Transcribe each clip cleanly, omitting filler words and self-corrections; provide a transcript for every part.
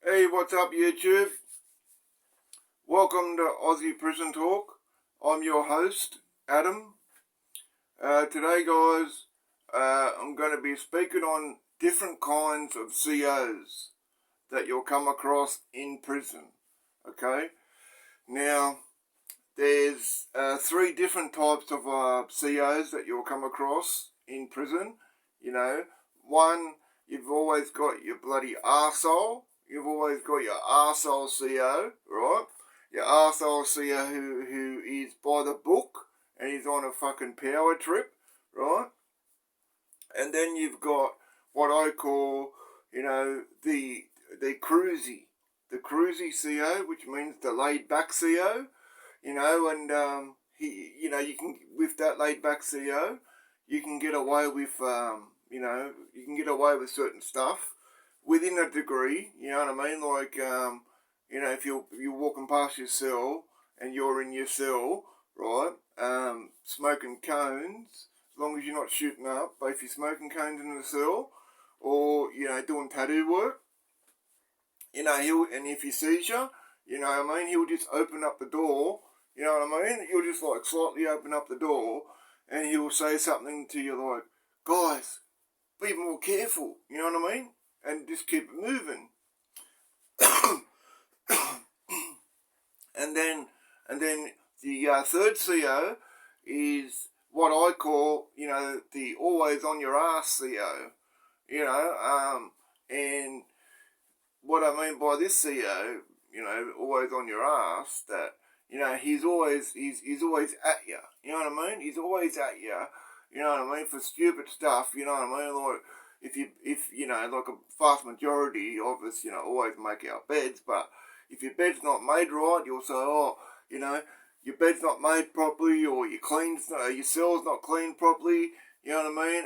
Hey, what's up, YouTube? Welcome to Aussie Prison Talk. I'm your host, Adam. Today, guys, I'm going to be speaking on different kinds of COs that you'll come across in prison. Okay? Now, there's three different types of COs that you'll come across in prison. You know, one, you've always got your bloody arsehole. You've always got your arsehole CO, right? Your arsehole CO who is by the book and he's on a fucking power trip, right? And then you've got what I call, the cruisy. The cruisy CO, which means the laid back CO, and you can, with that laid back CO, you can get away with, you can get away with certain stuff within a degree, you know what I mean? Like, if you're walking past your cell and you're in your cell, right, smoking cones, as long as you're not shooting up, but if you're smoking cones in the cell, or, doing tattoo work, and if he sees you, he'll just open up the door, you know what I mean? He'll just, like, slightly open up the door, and he'll say something to you like, guys, be more careful, you know what I mean? And just keep it moving. and then the third CO is what I call, the always on your ass CO. And what I mean by this CO, always on your ass, that, he's always at you. You know what I mean? He's always at you. You know what I mean? For stupid stuff, you know what I mean? Like, if like a vast majority of us, always make our beds, but if your bed's not made right, you'll say, your bed's not made properly, or your cell's not cleaned properly, you know what I mean?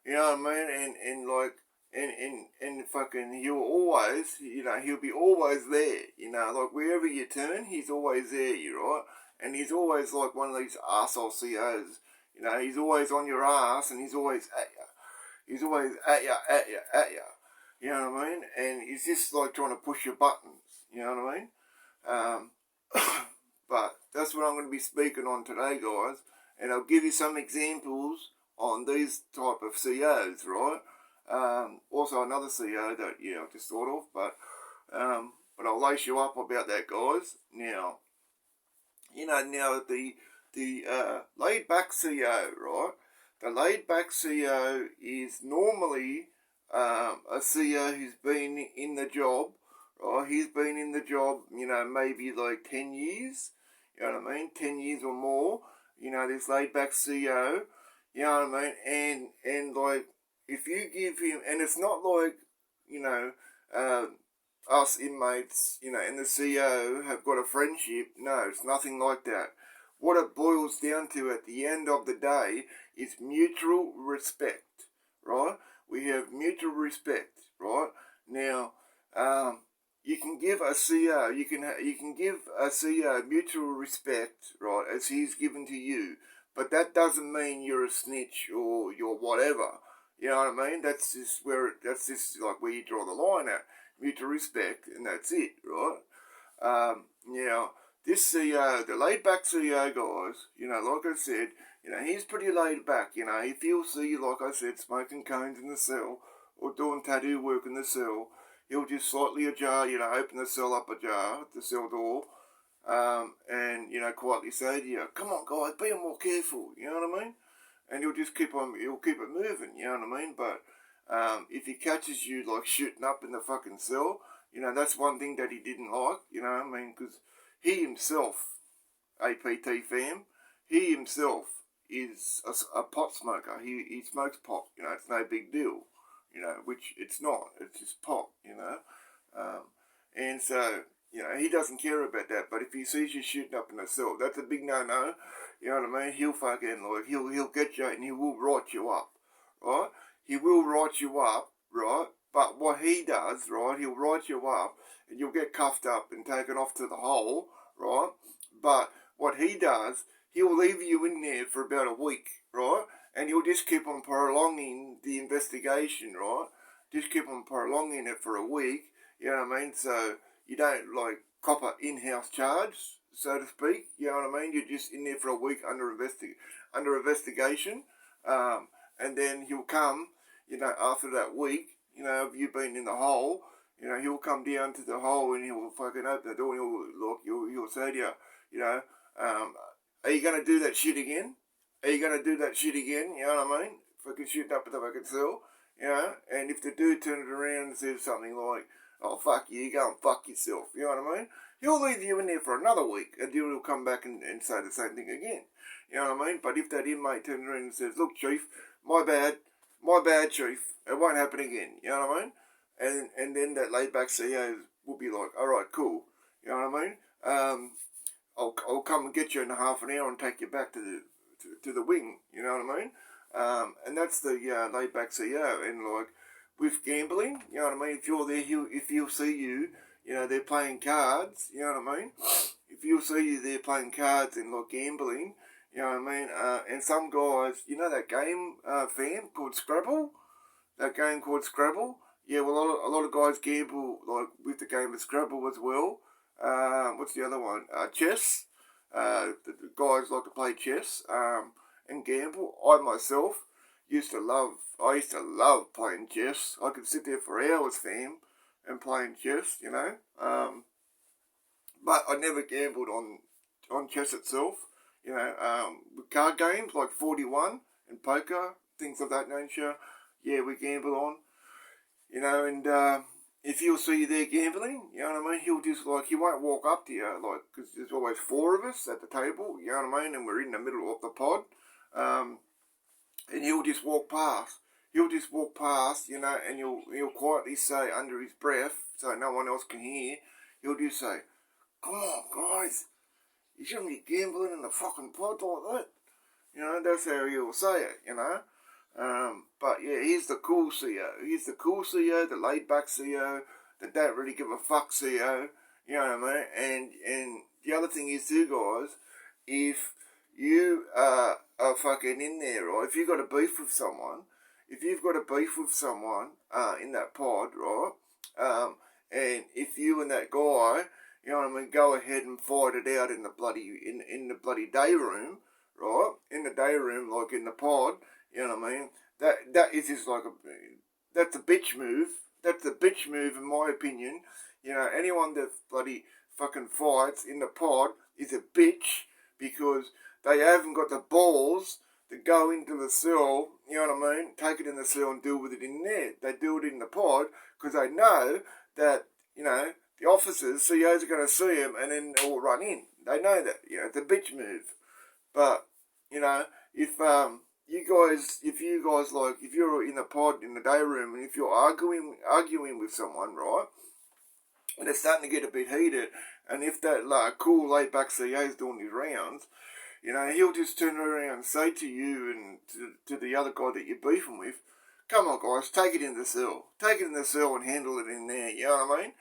You know what I mean? And fucking, he'll always, he'll be always there, like wherever you turn, he's always there, you right? And he's always like one of these arsehole COs, he's always on your ass and he's always at you. He's always at you. You know what I mean? And he's just like trying to push your buttons. You know what I mean? But that's what I'm going to be speaking on today, guys. And I'll give you some examples on these type of COs, right? Also another CO that, I just thought of, but I'll lace you up about that, guys. Now, the laid back CO, right? The laid back CO is normally a CO who's been in the job, right? He's been in the job, maybe like 10 years, you know what I mean? 10 years or more, this laid back CO, you know what I mean? And like, if you give him, and it's not like, us inmates, and the CO have got a friendship. No, it's nothing like that. What it boils down to at the end of the day is mutual respect, right? We have mutual respect, right? Now, you can give a CO, you can give a CO mutual respect, right, as he's given to you, but that doesn't mean you're a snitch or you're whatever. You know what I mean? That's just like where you draw the line at. Mutual respect, and that's it, right? Now, this CO, the laid back CO, guys, like I said, he's pretty laid back, if he'll see you, like I said, smoking cones in the cell, or doing tattoo work in the cell, he'll just slightly ajar, open the cell up ajar, the cell door, and, quietly say to you, come on guys, be more careful, you know what I mean? And he'll just keep it moving, you know what I mean? But, if he catches you, like, shooting up in the fucking cell, that's one thing that he didn't like, because he himself, APT fam, he himself is a pot smoker. He smokes pot, it's no big deal, which it's not. It's just pot, and so, he doesn't care about that. But if he sees you shooting up in a cell, that's a big no-no, you know what I mean? He'll fucking, like, he'll get you and he will write you up, right? He will write you up, right? But what he does, right, he'll write you up and you'll get cuffed up and taken off to the hole, right? But what he does, he'll leave you in there for about a week, right? And he'll just keep on prolonging the investigation, right? Just keep on prolonging it for a week, You know what I mean? So you don't like cop a in-house charge, so to speak. You know what I mean? You're just in there for a week under investigation, and then he'll come. You know, after that week, you know, if you've been in the hole, you know, he'll come down to the hole and he'll fucking open the door and he'll say to you, you know, are you gonna do that shit again? Are you gonna do that shit again? You know what I mean? Fucking shooting up at the fucking cell, you know. And if the dude turns around and says something like, "Oh fuck you, go and fuck yourself," you know what I mean? He'll leave you in there for another week until he'll come back and say the same thing again. You know what I mean? But if that inmate turns around and says, "Look, chief, my bad, chief, it won't happen again," you know what I mean? And then that laid back CEO will be like, "All right, cool," you know what I mean? I'll come and get you in half an hour and take you back to the wing, you know what I mean? And that's the laid back CEO. And like with gambling, you know what I mean? If you're there, if he'll see you, you know, they're playing cards, you know what I mean? If you'll see you there playing cards and like gambling, you know what I mean? And some guys, you know that game, fam, called Scrabble? That game called Scrabble? Yeah, well, a lot of guys gamble like with the game of Scrabble as well. What's the other one? Chess. The guys like to play chess and gamble. I myself I used to love playing chess. I could sit there for hours, fam, and playing chess, you know. But I never gambled on chess itself. You know, with card games like 41 and poker, things of that nature. Yeah, we gamble on. You know, and if he'll see you there gambling, you know what I mean, he'll just like, he won't walk up to you, like, because there's always four of us at the table, you know what I mean, and we're in the middle of the pod, and he'll just walk past. He'll just walk past, you know, and he'll quietly say under his breath, so no one else can hear, he'll just say, "Come on, guys, you shouldn't be gambling in the fucking pod like that." You know, that's how he'll say it, you know. But yeah, he's the cool CEO. He's the cool CEO, the laid back CEO, the don't really give a fuck CEO. You know what I mean? And the other thing is too, guys, if you are fucking in there, right? If you've got a beef with someone, in that pod, right? And if you and that guy, you know what I mean, go ahead and fight it out in the bloody day room, right? In the day room, like in the pod, you know what I mean? That is just like that's a bitch move. That's a bitch move in my opinion. You know, anyone that bloody fucking fights in the pod is a bitch because they haven't got the balls to go into the cell, you know what I mean? Take it in the cell and deal with it in there. They do it in the pod because they know that, you know, the officers, CEOs are going to see them and then they'll run in. They know that, you know, it's a bitch move. But, you know, if you're in the pod in the day room and if you're arguing with someone, right, and it's starting to get a bit heated, and if that cool laid back CEO is doing his rounds, you know, he'll just turn around and say to you and to the other guy that you're beefing with, "Come on, guys, take it in the cell. Take it in the cell and handle it in there," you know what I mean?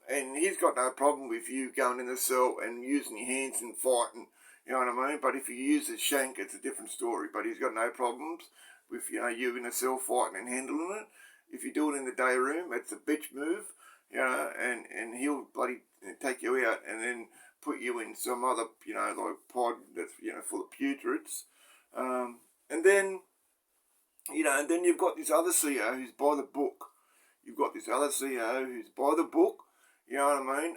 And he's got no problem with you going in the cell and using your hands and fighting, you know what I mean? But if you use a shank, it's a different story. But he's got no problems with, you know, you in a cell fighting and handling it. If you do it in the day room, it's a bitch move, you know, and he'll bloody take you out and then put you in some other, you know, like pod that's, you know, full of putreds. And then, you know, and then you've got this other CEO who's by the book. You've got this other CEO who's by the book, you know what I mean?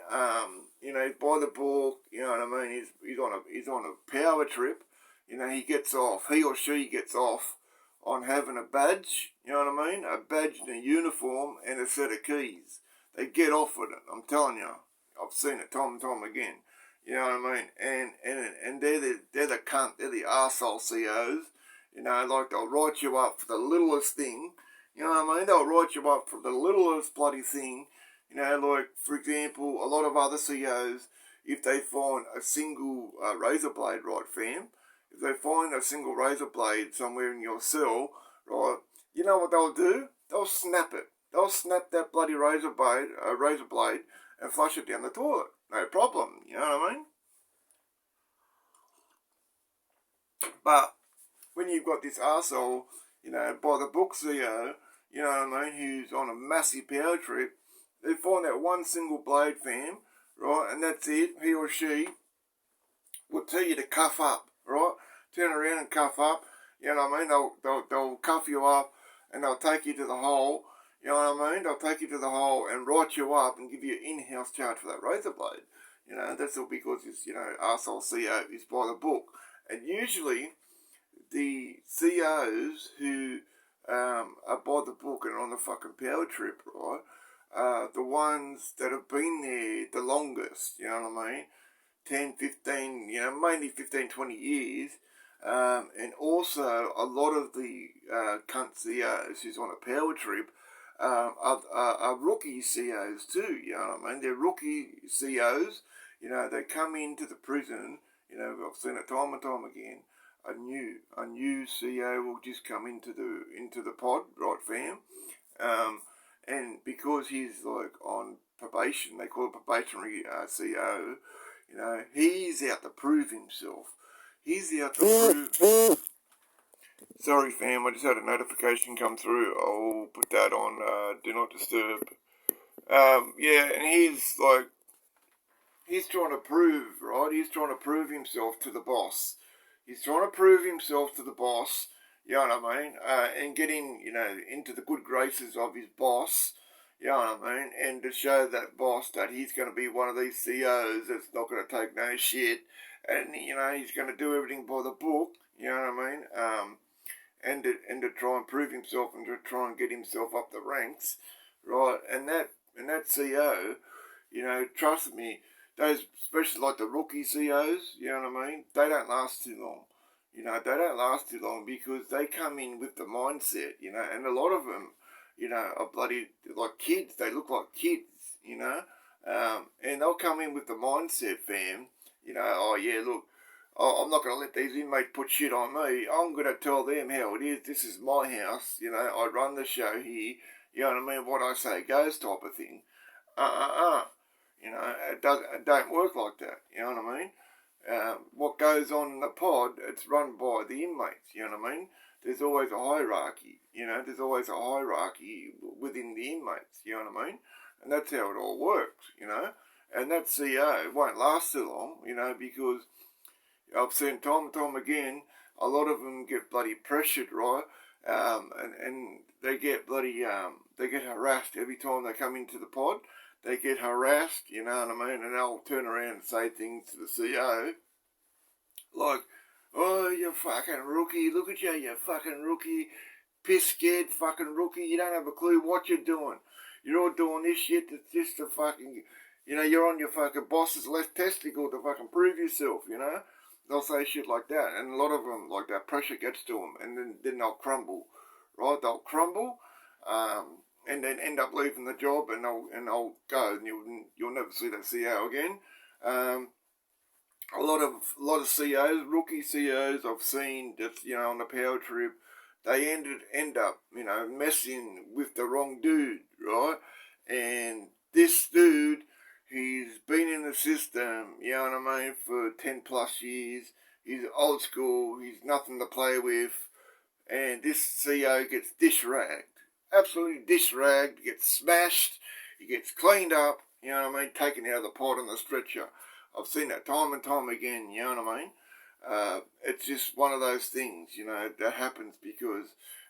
You know, by the book, you know what I mean? He's on a power trip. You know, he or she gets off on having a badge, you know what I mean? A badge and a uniform and a set of keys. They get off with it, I'm telling you. I've seen it time and time again. You know what I mean? And they're the cunt, they're the arsehole CEOs. You know, like they'll write you up for the littlest thing. You know what I mean? They'll write you up for the littlest bloody thing. You know, like, for example, a lot of other CEOs, if they find a single razor blade, right, fam? If they find a single razor blade somewhere in your cell, right, you know what they'll do? They'll snap it. They'll snap that bloody razor blade and flush it down the toilet. No problem, you know what I mean? But when you've got this arsehole, you know, by the book CEO, you know what I mean, who's on a massive power trip, They find that one single blade, fam, right, and that's it. He or she will tell you to cuff up, right? Turn around and cuff up. You know what I mean? They'll cuff you up and they'll take you to the hole. You know what I mean? They'll take you to the hole and write you up and give you an in-house charge for that razor blade. You know, that's all because it's, you know, arsehole CO is by the book. And usually the COs who are by the book and on the fucking power trip, right, the ones that have been there the longest, you know what I mean? 10, 15, you know, mainly 15, 20 years. And also a lot of the cunt COs who's on a power trip are rookie COs too, you know what I mean? They're rookie COs, you know, they come into the prison, you know, I've seen it time and time again. A new CEO will just come into the pod, right, fam? And because he's like on probation, they call it probationary CEO. You know, he's out to prove himself. He's out to prove. Sorry, fam. I just had a notification come through. I'll put that on Do Not Disturb. Yeah, and he's trying to prove, right? He's trying to prove himself to the boss. He's trying to prove himself to the boss, you know what I mean, and getting, you know, into the good graces of his boss, you know what I mean, and to show that boss that he's going to be one of these CEOs that's not going to take no shit, and, you know, he's going to do everything by the book, you know what I mean, and to try and prove himself and to try and get himself up the ranks, right, and that CEO, you know, trust me, those, especially like the rookie CEOs, you know what I mean, they don't last too long. You know, they don't last too long because they come in with the mindset, you know, and a lot of them, you know, are bloody, like kids. They look like kids, you know, and they'll come in with the mindset, fam, you know, oh yeah, look, I'm not going to let these inmates put shit on me. I'm going to tell them how it is. This is my house, you know, I run the show here, you know what I mean, what I say goes type of thing. You know, it don't work like that, you know what I mean? What goes on in the pod, it's run by the inmates, you know what I mean? There's always a hierarchy, you know, there's always a hierarchy within the inmates, you know what I mean? And that's how it all works, you know? And that CEO won't last too long, you know, because I've seen time and time again, a lot of them get bloody pressured, right? And they get bloody, they get harassed every time they come into the pod. They get harassed, you know what I mean, and they'll turn around and say things to the CEO, like, oh, you fucking rookie, look at you fucking rookie, piss scared fucking rookie, you don't have a clue what you're doing. You're all doing this shit that's just to fucking, you know, you're on your fucking boss's left testicle to fucking prove yourself, you know. They'll say shit like that, and a lot of them, like, that pressure gets to them, and then they'll crumble, right? They'll crumble, and then end up leaving the job, and they'll go, and you'll never see that CEO again. A lot of CEOs, rookie CEOs I've seen that, you know, on the power trip, they end up, you know, messing with the wrong dude, right? And this dude, he's been in the system, you know what I mean, for 10 plus years. He's old school, he's nothing to play with, and this CEO gets dish-ragged. Absolutely dish-ragged, gets smashed, he gets cleaned up, you know what I mean, taken out of the pot on the stretcher. I've seen that time and time again, you know what I mean? It's just one of those things, you know, that happens because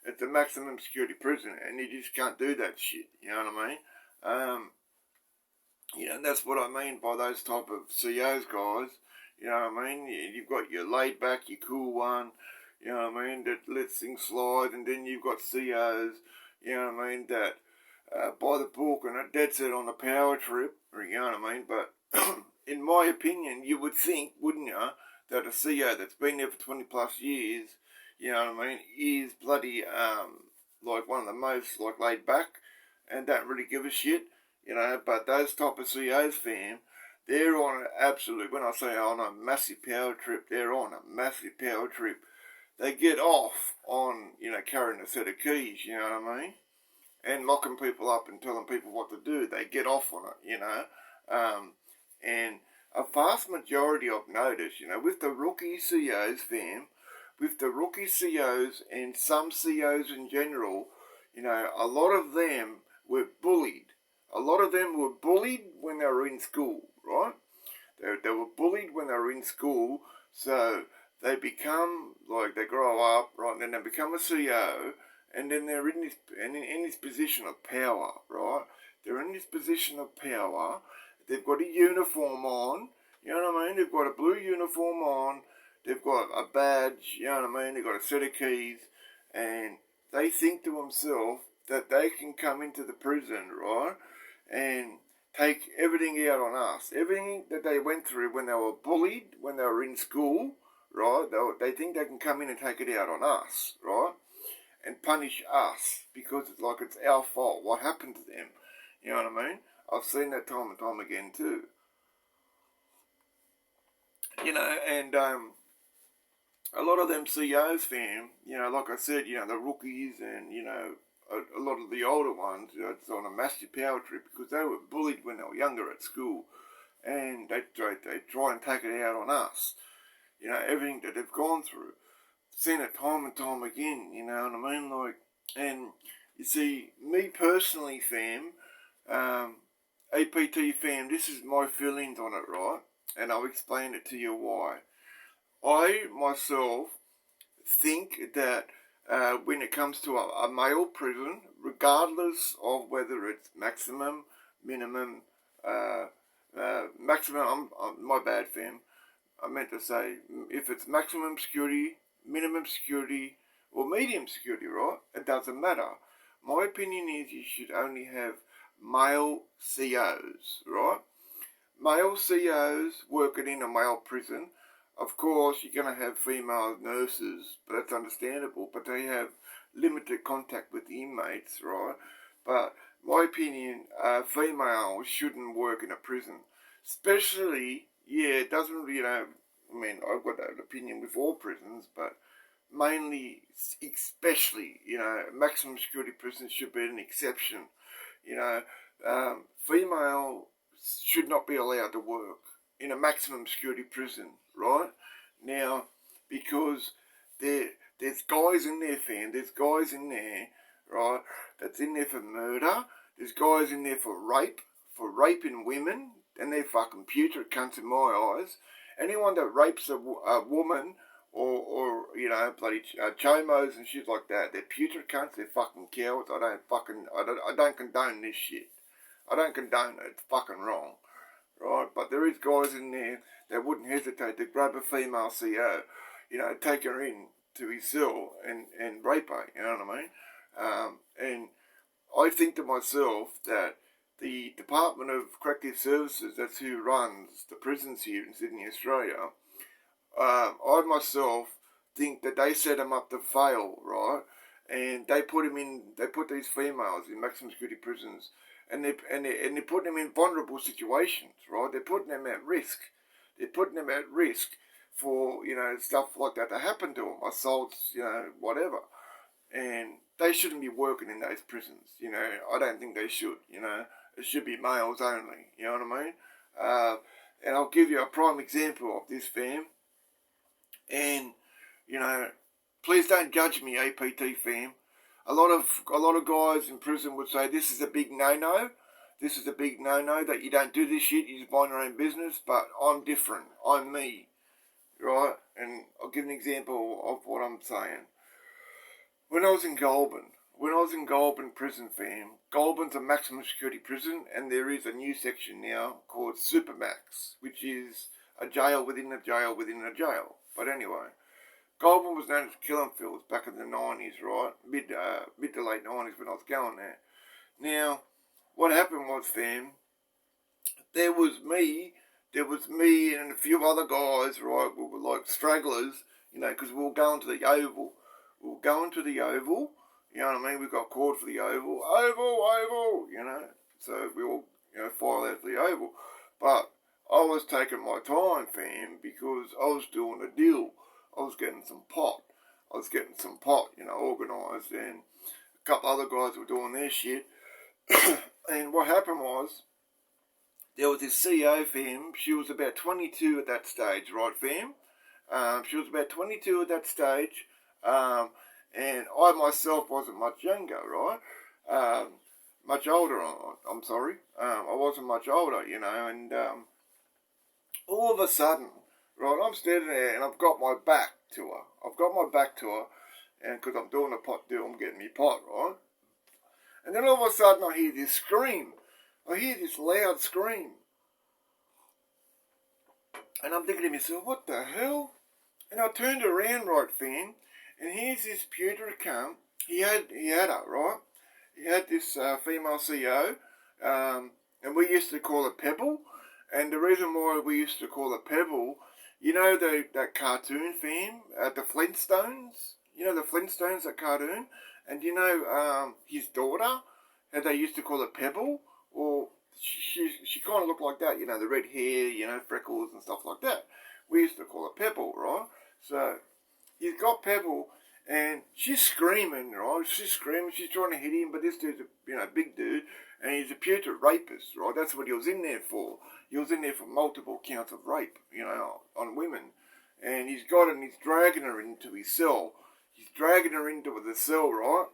it's a maximum security prison and you just can't do that shit, you know what I mean? You know, and that's what I mean by those type of CEOs, guys. You know what I mean? You've got your laid back, your cool one, you know what I mean, that lets things slide, and then you've got CEOs, you know what I mean, that by the book and are dead set on a power trip, you know what I mean, but in my opinion, you would think, wouldn't you, that a CEO that's been there for 20 plus years, you know what I mean, is bloody, like one of the most, like, laid back and don't really give a shit, you know, but those type of CEOs, fam, they're on an absolute, when I say on a massive power trip, they're on a massive power trip. They get off on, you know, carrying a set of keys, you know what I mean, and locking people up and telling people what to do. They get off on it, you know, and a vast majority I've noticed, you know, with the rookie CEOs, fam, with the rookie CEOs and some CEOs in general, you know, a lot of them were bullied. A lot of them were bullied when they were in school, right? They were bullied when they were in school, so they become, like, they grow up, right, and then they become a CEO, and then they're in this position of power, right? They're in this position of power. They've got a uniform on, you know what I mean? They've got a blue uniform on. They've got a badge, you know what I mean? They've got a set of keys, and they think to themselves that they can come into the prison, right, and take everything out on us. Everything that they went through when they were bullied, when they were in school, right, they think they can come in and take it out on us, right, and punish us because it's like it's our fault what happened to them. You know what I mean? I've seen that time and time again too. You know, and a lot of them CEOs, fam, you know, like I said, you know, the rookies and, you know, a lot of the older ones, you know, it's on a massive power trip because they were bullied when they were younger at school, and they try and take it out on us. You know, everything that they've gone through. Seen it time and time again, you know what I mean? Like, and you see, me personally, fam, APT fam, this is my feelings on it, right? And I'll explain it to you why. I, myself, think that when it comes to a male prison, regardless of whether it's maximum, minimum, maximum, my bad, fam. I meant to say, if it's maximum security, minimum security, or medium security, right? It doesn't matter. My opinion is you should only have male COs, right? Male COs working in a male prison. Of course, you're going to have female nurses, but that's understandable. But they have limited contact with the inmates, right? But my opinion, females shouldn't work in a prison. Especially, yeah, it doesn't, you know, I mean, I've got that opinion with all prisons, but mainly, especially, you know, maximum security prisons should be an exception. You know, female should not be allowed to work in a maximum security prison, right? Now, because there's guys in there, fam, there's guys in there, right, that's in there for murder, there's guys in there for raping women, and they're fucking putrid cunts in my eyes. Anyone that rapes a woman, or you know, bloody chomos and shit like that, they're putrid cunts, they're fucking cowards. I don't condone this shit. I don't condone it, it's fucking wrong. Right, but there is guys in there that wouldn't hesitate to grab a female CO, you know, take her in to his cell and rape her, you know what I mean? And I think to myself that the Department of Corrective Services, that's who runs the prisons here in Sydney, Australia, I myself think that they set them up to fail, right? And they put these females in maximum security prisons, and they're putting them in vulnerable situations, right? They're putting them at risk. They're putting them at risk for, you know, stuff like that to happen to them, assaults, you know, whatever. And they shouldn't be working in those prisons, you know. I don't think they should, you know. It should be males only, you know what I mean? And I'll give you a prime example of this, fam. And, you know, please don't judge me, APT fam. A lot of guys in prison would say this is a big no-no. This is a big no-no that you don't do this shit, you just mind your own business. But I'm different. I'm me, right? And I'll give an example of what I'm saying. When I was in Goulburn prison, fam, Goulburn's a maximum security prison, and there is a new section now called Supermax, which is a jail within a jail within a jail. But anyway, Goulburn was known as Killing Fields back in the 90s, right? Mid to late 90s when I was going there. Now, what happened was, fam, there was me and a few other guys, right? We were like stragglers, you know, because we were going to the Oval. You know what I mean? We got called for the Oval, you know. So we all, you know, filed out for the Oval. But I was taking my time, fam, because I was doing a deal. I was getting some pot, you know, organised, and a couple other guys were doing their shit. And what happened was, there was this CEO, fam. She was about 22 at that stage, right, fam? She was about 22 at that stage. And I myself wasn't much younger, right? much older. I'm sorry. I wasn't much older, and all of a sudden, right, I'm standing there and I've got my back to her. And because I'm doing a pot deal, I'm getting me pot, right? And then all of a sudden I hear this scream. I hear this loud scream. And I'm thinking to myself, what the hell? And I turned around, right, fam, and here's this pewter cunt. He had her, right? He had this female CEO, and we used to call her Pebble. And the reason why we used to call her Pebble, that cartoon, fam, the Flintstones? The Flintstones, that cartoon? And his daughter, and they used to call her Pebble? Or she kind of looked like that, the red hair, freckles and stuff like that. We used to call her Pebble, right? So he's got Pebble, and she's screaming, right? She's screaming, she's trying to hit him, but this dude's a big dude, and he's a putrid rapist, right? That's what he was in there for. He was in there for multiple counts of rape, on women. And he's got her and he's dragging her into his cell. He's dragging her into the cell, right?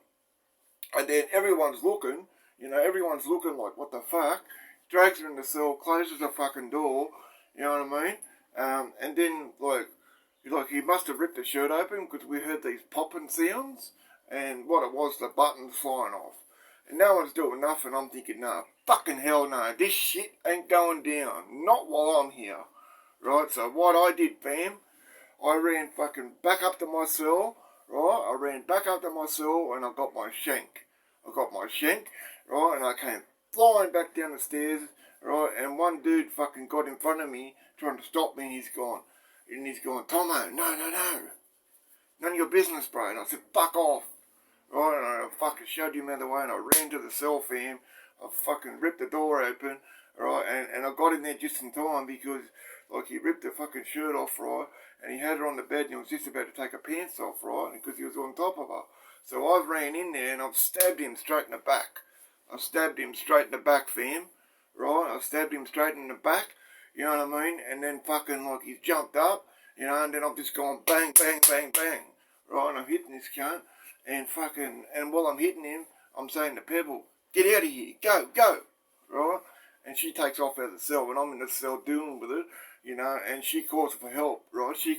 And then everyone's looking like, what the fuck? Drags her in the cell, closes the fucking door, you know what I mean? And then, he must have ripped the shirt open because we heard these popping sounds. And what it was, the buttons flying off. And no one's doing nothing. I'm thinking, no, fucking hell no. This shit ain't going down. Not while I'm here. Right? So what I did, fam, I ran fucking back up to my cell. Right? I ran back up to my cell and I got my shank. Right? And I came flying back down the stairs. Right? And one dude fucking got in front of me trying to stop me, and he's going, Tomo, no. None of your business, bro. And I said, fuck off. Right, and I fucking shoved him out of the way, and I ran to the cell, fam. I fucking ripped the door open, right, and I got in there just in time because, he ripped the fucking shirt off, right, and he had her on the bed, and he was just about to take her pants off, right, because he was on top of her. So I've ran in there, and I've stabbed him straight in the back. Fam, right, I stabbed him straight in the back, you know what I mean, and then fucking, he's jumped up, and then I've just gone bang, bang, bang, bang, right, and I'm hitting this cunt. And while I'm hitting him, I'm saying to Pebble, get out of here, go, right? And she takes off out of the cell, and I'm in the cell dealing with it, and she calls for help, right? You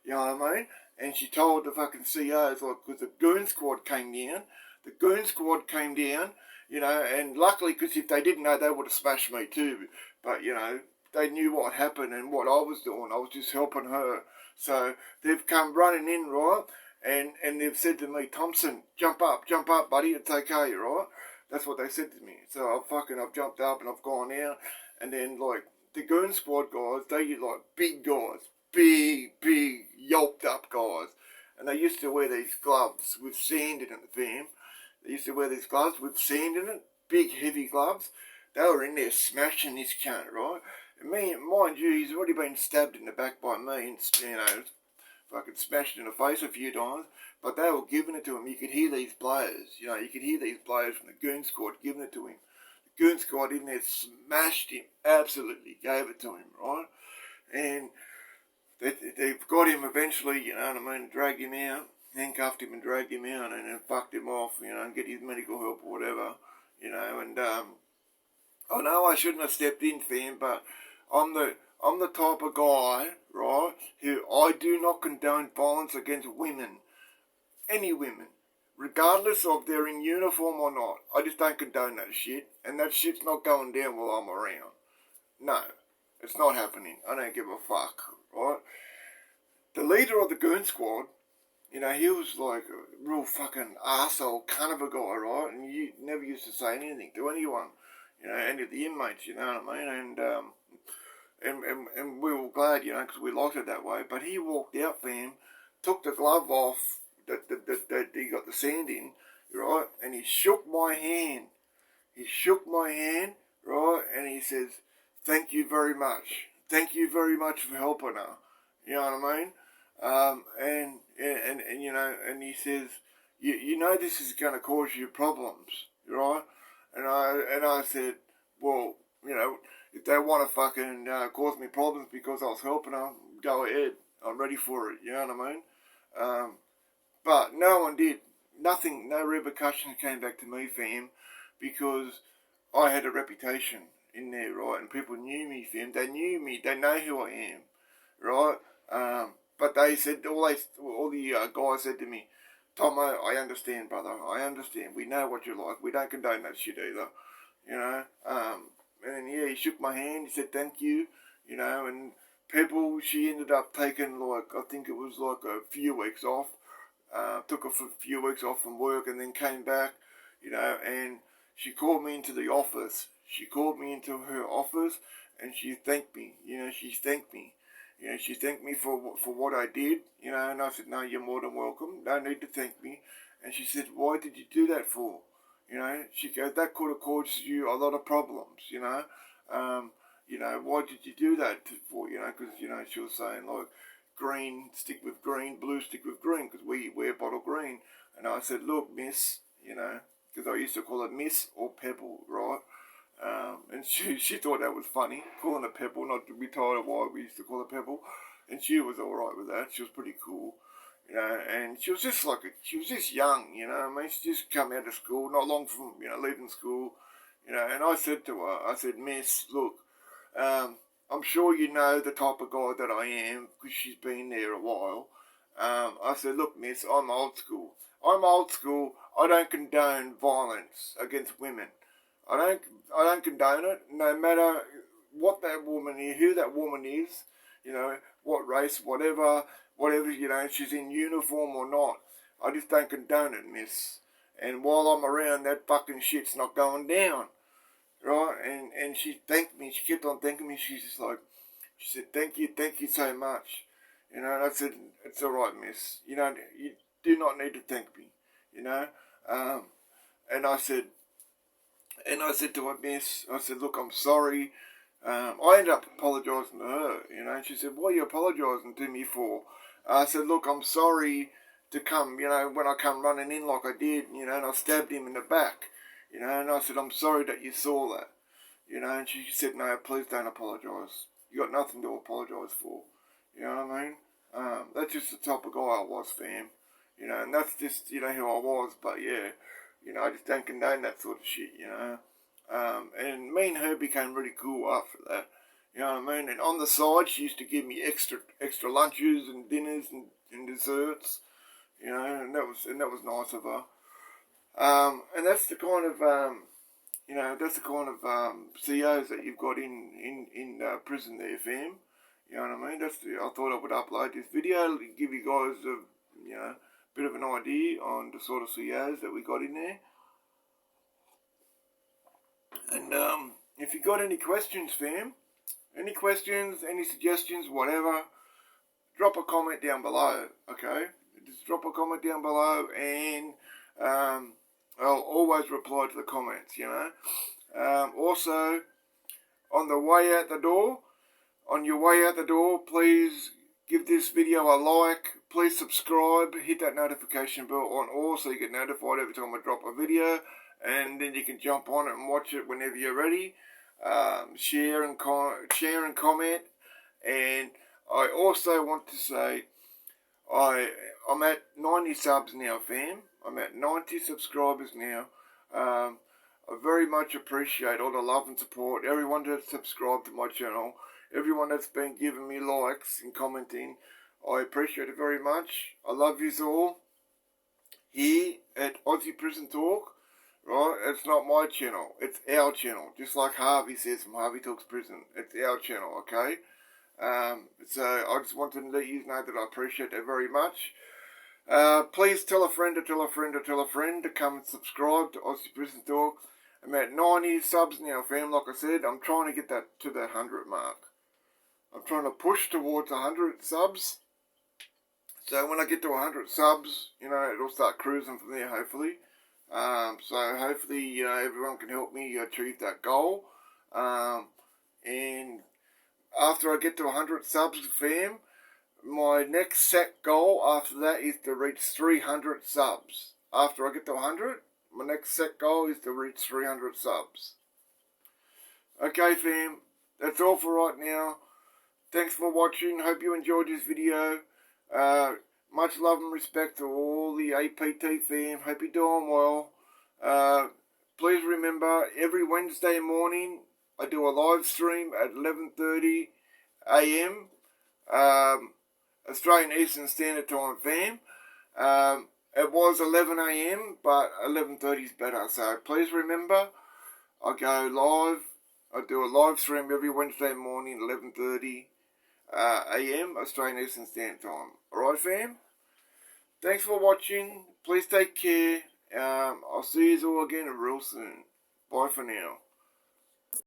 know what I mean? And she told the fucking CEOs, because the goon squad came down, and luckily, because if they didn't know, they would have smashed me too, but, they knew what happened and what I was doing. I was just helping her. So they've come running in, right? And they've said to me, Thompson, jump up, buddy, it's okay, right? That's what they said to me. So I've jumped up and I've gone out. And then, the goon squad guys, they big guys, big, yoked up guys. And they used to wear these gloves with sand in it, fam. They used to wear these gloves with sand in it, big, heavy gloves. They were in there smashing this cunt, right? And mind you, he's already been stabbed in the back by me and, fucking smashed in the face a few times, but they were giving it to him. You could hear these blows, from the goon squad giving it to him. The goon squad in there smashed him, absolutely gave it to him, right? And they've got him eventually, dragged him out, handcuffed him and dragged him out, and then fucked him off, and get his medical help or whatever, and I know I shouldn't have stepped in, fam, but I'm the type of guy, right, who I do not condone violence against women. Any women. Regardless of they're in uniform or not. I just don't condone that shit. And that shit's not going down while I'm around. No. It's not happening. I don't give a fuck, right? The leader of the goon squad, he was like a real fucking arsehole kind of a guy, right? And he never used to say anything to anyone. Any of the inmates, you know what I mean? And we were glad, because we liked it that way. But he walked out, fam, took the glove off that he got the sand in, right? And he shook my hand. Right? And he says, thank you very much. Thank you very much for helping her. You know what I mean? And he says, this is going to cause you problems, right? And I said, well, if they want to fucking cause me problems because I was helping them, go ahead. I'm ready for it, you know what I mean? But no one did. Nothing, no repercussions came back to me, fam. because I had a reputation in there, right? And people knew me, fam. They knew me. They know who I am, right? But they said, all the guys said to me, Tomo, I understand, brother. I understand. We know what you're like. We don't condone that shit either, you know. And yeah, he shook my hand. He said thank you, you know. And people, she ended up taking I think it was a few weeks off. Took a few weeks off from work and then came back, you know. And she called me into the office. She called me into her office and she thanked me. You know, she thanked me. You know, she thanked me for what I did, you know, and I said, no, you're more than welcome. No need to thank me. And she said, why did you do that for? You know, she goes, that could have caused you a lot of problems, you know. You know, why did you do that for, you know, because, you know, she was saying, green, stick with green, blue, stick with green, because we wear bottle green. And I said, look, miss, you know, because I used to call her miss or pebble, right? And she thought that was funny, calling her Pebble, not to be told why we used to call her Pebble. And she was alright with that. She was pretty cool, you know. And she was just she was just young, you know. I mean, she just come out of school, not long from, you know, leaving school, you know. And I said to her, I said, Miss, look, I'm sure you know the type of guy that I am, because she's been there a while. I said, look, Miss, I'm old school. I'm old school. I don't condone violence against women. I don't condone it, no matter what that woman is, who that woman is, you know, what race, whatever, you know, she's in uniform or not. I just don't condone it, miss. And while I'm around, that fucking shit's not going down, right? And she thanked me, she kept on thanking me, she said, thank you so much. You know, and I said, it's alright, miss. You know, you do not need to thank me, you know. And I said to her, miss, I said, look, I'm sorry. I ended up apologising to her, you know, and she said, what are you apologising to me for? I said, look, I'm sorry to come, you know, when I come running in like I did, you know, and I stabbed him in the back, you know, and I said, I'm sorry that you saw that, you know, and she said, no, please don't apologise. You got nothing to apologise for, you know what I mean? That's just the type of guy I was, fam, you know, and that's just, you know, who I was, but yeah. You know, I just don't condone that sort of shit, you know. And me and her became really cool after that. You know what I mean? And on the side, she used to give me extra lunches and dinners and desserts. You know, and that was nice of her. And that's the kind of you know, that's the kind of CEOs that you've got in prison there, fam. You know what I mean? I thought I would upload this video, give you guys a, you know, bit of an idea on the sort of CEOs that we got in there. And if you got any questions, fam, any questions, any suggestions, whatever, drop a comment down below, okay? Just drop a comment down below and I'll always reply to the comments, you know. Also, on your way out the door, please give this video a like, please subscribe, hit that notification bell on all so you get notified every time I drop a video, and then you can jump on it and watch it whenever you're ready. Share and comment, and I also want to say I'm at 90 subs now, fam. I'm at 90 subscribers now. I very much appreciate all the love and support, everyone that's subscribed to my channel, everyone that's been giving me likes and commenting. I appreciate it very much. I love yous all. Here at Aussie Prison Talk, right? It's not my channel. It's our channel. Just like Harvey says from Harvey Talks Prison. It's our channel, okay? So I just wanted to let you know that I appreciate that very much. Please tell a friend to come and subscribe to Aussie Prison Talk. I'm at 90 subs now, fam. Like I said, I'm trying to get that to that 100 mark. I'm trying to push towards 100 subs. So when I get to 100 subs, you know, it'll start cruising from there, hopefully. So hopefully, you know, everyone can help me achieve that goal. And after I get to 100 subs, fam, my next set goal after that is to reach 300 subs. After I get to 100, my next set goal is to reach 300 subs. Okay, fam, that's all for right now. Thanks for watching. Hope you enjoyed this video. Much love and respect to all the APT fam. Hope you're doing well. please remember, every Wednesday morning I do a live stream at 11:30 a.m. Australian Eastern Standard Time, fam. It was 11 a.m., but 11:30 is better. So please remember, I go live. I do a live stream every Wednesday morning, 11:30 a.m. Australian Eastern Standard Time. Alright, fam? Thanks for watching. Please take care. I'll see you all again real soon. Bye for now.